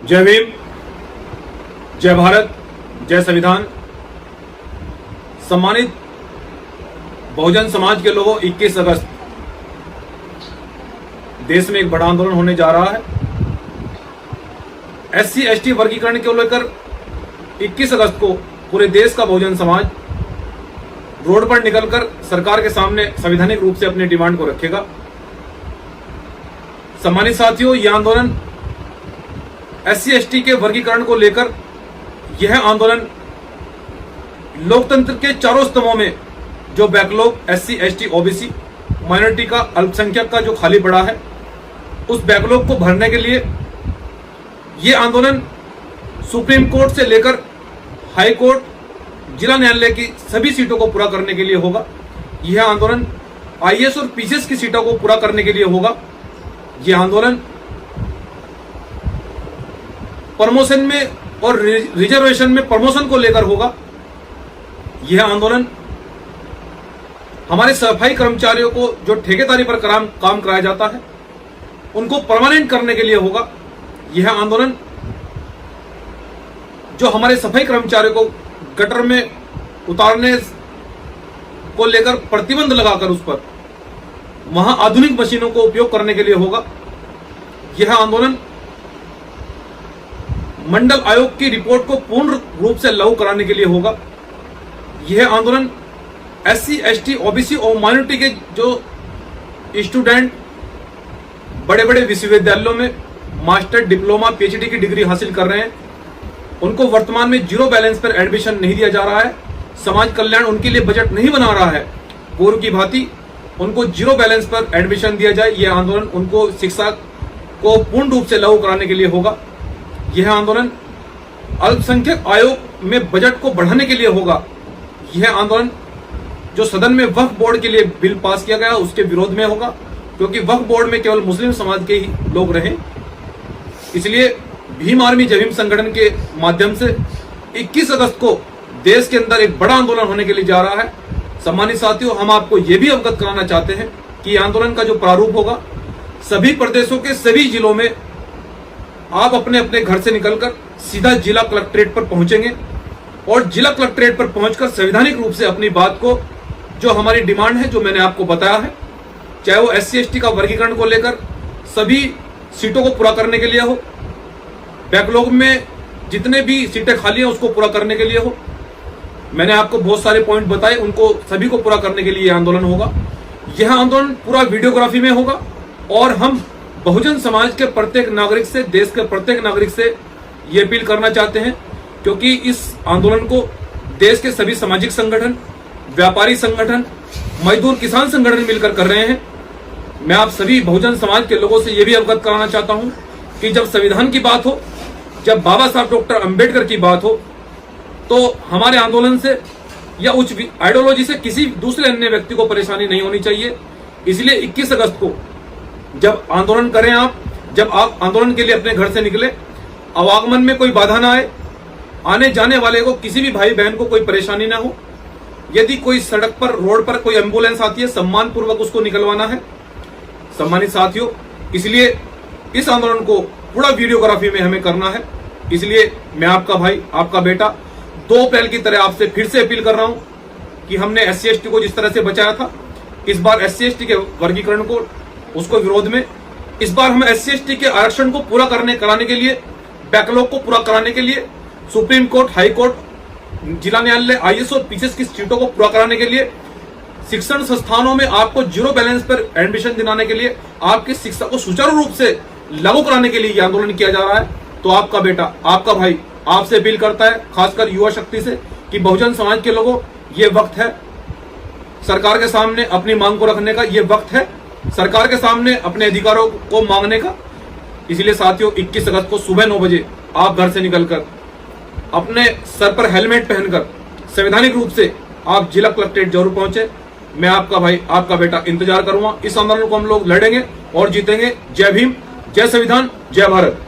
जय भीम, जय भारत, जय संविधान। सम्मानित बहुजन समाज के लोगों, 21 अगस्त देश में एक बड़ा आंदोलन होने जा रहा है। SC ST वर्गीकरण को लेकर 21 अगस्त को पूरे देश का बहुजन समाज रोड पर निकलकर सरकार के सामने संवैधानिक रूप से अपनी डिमांड को रखेगा। सम्मानित साथियों, यह आंदोलन SC ST के वर्गीकरण को लेकर यह आंदोलन लोकतंत्र के चारों स्तंभों में जो backlog SC ST OBC minority का, अल्पसंख्यक का जो खाली पड़ा है, उस बैकलॉग को भरने के लिए यह आंदोलन सुप्रीम कोर्ट से लेकर हाई कोर्ट, जिला न्यायालय की सभी सीटों को पूरा करने के लिए होगा। यह आंदोलन IAS और PCS की सीटों को पूरा करने के लिए होगा। यह आंदोलन प्रमोशन में और रिजर्वेशन में प्रमोशन को लेकर होगा। यह आंदोलन हमारे सफाई कर्मचारियों को जो ठेकेदारी पर काम कराया जाता है, उनको परमानेंट करने के लिए होगा। यह आंदोलन जो हमारे सफाई कर्मचारियों को गटर में उतारने को लेकर प्रतिबंध लगाकर उस पर वहां आधुनिक मशीनों को उपयोग करने के लिए होगा। यह आंदोलन मंडल आयोग की रिपोर्ट को पूर्ण रूप से लागू कराने के लिए होगा। यह आंदोलन SC ST OBC और माइनॉरिटी के जो स्टूडेंट बड़े बड़े विश्वविद्यालयों में मास्टर, डिप्लोमा, PhD की डिग्री हासिल कर रहे हैं, उनको वर्तमान में जीरो बैलेंस पर एडमिशन नहीं दिया जा रहा है। समाज कल्याण उनके लिए बजट नहीं बना रहा है। पूर्व की भांति उनको जीरो बैलेंस पर एडमिशन दिया जाए। यह आंदोलन उनको शिक्षा को पूर्ण रूप से लागू कराने के लिए होगा। यह आंदोलन अल्पसंख्यक आयोग में बजट को बढ़ाने के लिए होगा। यह आंदोलन जो सदन में वक्फ बोर्ड के लिए बिल पास किया गया उसके विरोध में होगा, क्योंकि वक्फ बोर्ड में केवल मुस्लिम समाज के ही लोग रहे। इसलिए भीम आर्मी जय भीम संगठन के माध्यम से 21 अगस्त को देश के अंदर एक बड़ा आंदोलन होने के लिए जा रहा है। सम्मानित साथियों, हम आपको यह भी अवगत कराना चाहते हैं कि आंदोलन का जो प्रारूप होगा, सभी प्रदेशों के सभी जिलों में आप अपने अपने घर से निकलकर सीधा जिला कलेक्ट्रेट पर पहुंचेंगे और जिला कलेक्ट्रेट पर पहुंचकर संवैधानिक रूप से अपनी बात को, जो हमारी डिमांड है, जो मैंने आपको बताया है, चाहे वो SC ST का वर्गीकरण को लेकर सभी सीटों को पूरा करने के लिए हो, बैकलॉग में जितने भी सीटें खाली हैं उसको पूरा करने के लिए हो। मैंने आपको बहुत सारे पॉइंट बताए, उनको सभी को पूरा करने के लिए यह आंदोलन होगा। यह आंदोलन पूरा वीडियोग्राफी में होगा और हम बहुजन समाज के प्रत्येक नागरिक से, देश के प्रत्येक नागरिक से ये अपील करना चाहते हैं, क्योंकि इस आंदोलन को देश के सभी सामाजिक संगठन, व्यापारी संगठन, मजदूर किसान संगठन मिलकर कर रहे हैं। मैं आप सभी बहुजन समाज के लोगों से यह भी अवगत कराना चाहता हूं कि जब संविधान की बात हो, जब बाबा साहब डॉक्टर अंबेडकर की बात हो, तो हमारे आंदोलन से या उच्च आइडियोलॉजी से किसी दूसरे अन्य व्यक्ति को परेशानी नहीं होनी चाहिए। इसलिए 21 अगस्त को जब आंदोलन करें, जब आप आंदोलन के लिए अपने घर से निकले, आवागमन में कोई बाधा ना आए, आने जाने वाले को, किसी भी भाई बहन को कोई परेशानी ना हो। यदि कोई सड़क पर, रोड पर कोई एम्बुलेंस आती है, सम्मान पूर्वक उसको निकलवाना है। सम्मानित साथियों, इसलिए इस आंदोलन को पूरा वीडियोग्राफी में हमें करना है। इसलिए मैं आपका भाई, आपका बेटा 2 अप्रैल की तरह आपसे फिर से अपील कर रहा हूं कि हमने SC ST को जिस तरह से बचाया था, इस बार SC ST के वर्गीकरण को, उसको विरोध में, इस बार हम SC ST के आरक्षण को पूरा कराने के लिए, बैकलॉग को पूरा कराने के लिए सुप्रीम कोर्ट, हाई कोर्ट, जिला न्यायालय, IAS और PCS की सीटों को पूरा कराने के लिए, शिक्षण संस्थानों में आपको जीरो बैलेंस पर एडमिशन दिलाने के लिए, आपकी शिक्षा को सुचारू रूप से लागू कराने के लिए यह आंदोलन किया जा रहा है। तो आपका बेटा, आपका भाई आपसे अपील करता है, खासकर युवा शक्ति से, कि बहुजन समाज के लोगों, ये वक्त है सरकार के सामने अपनी मांग को रखने का, ये वक्त है सरकार के सामने अपने अधिकारों को मांगने का। इसलिए साथियों, 21 अगस्त को सुबह 9 बजे आप घर से निकलकर अपने सर पर हेलमेट पहनकर संवैधानिक रूप से आप जिला कलेक्ट्रेट जरूर पहुंचे। मैं आपका भाई, आपका बेटा इंतजार करूंगा। इस आंदोलन को हम लोग लड़ेंगे और जीतेंगे। जय भीम, जय संविधान, जय भारत।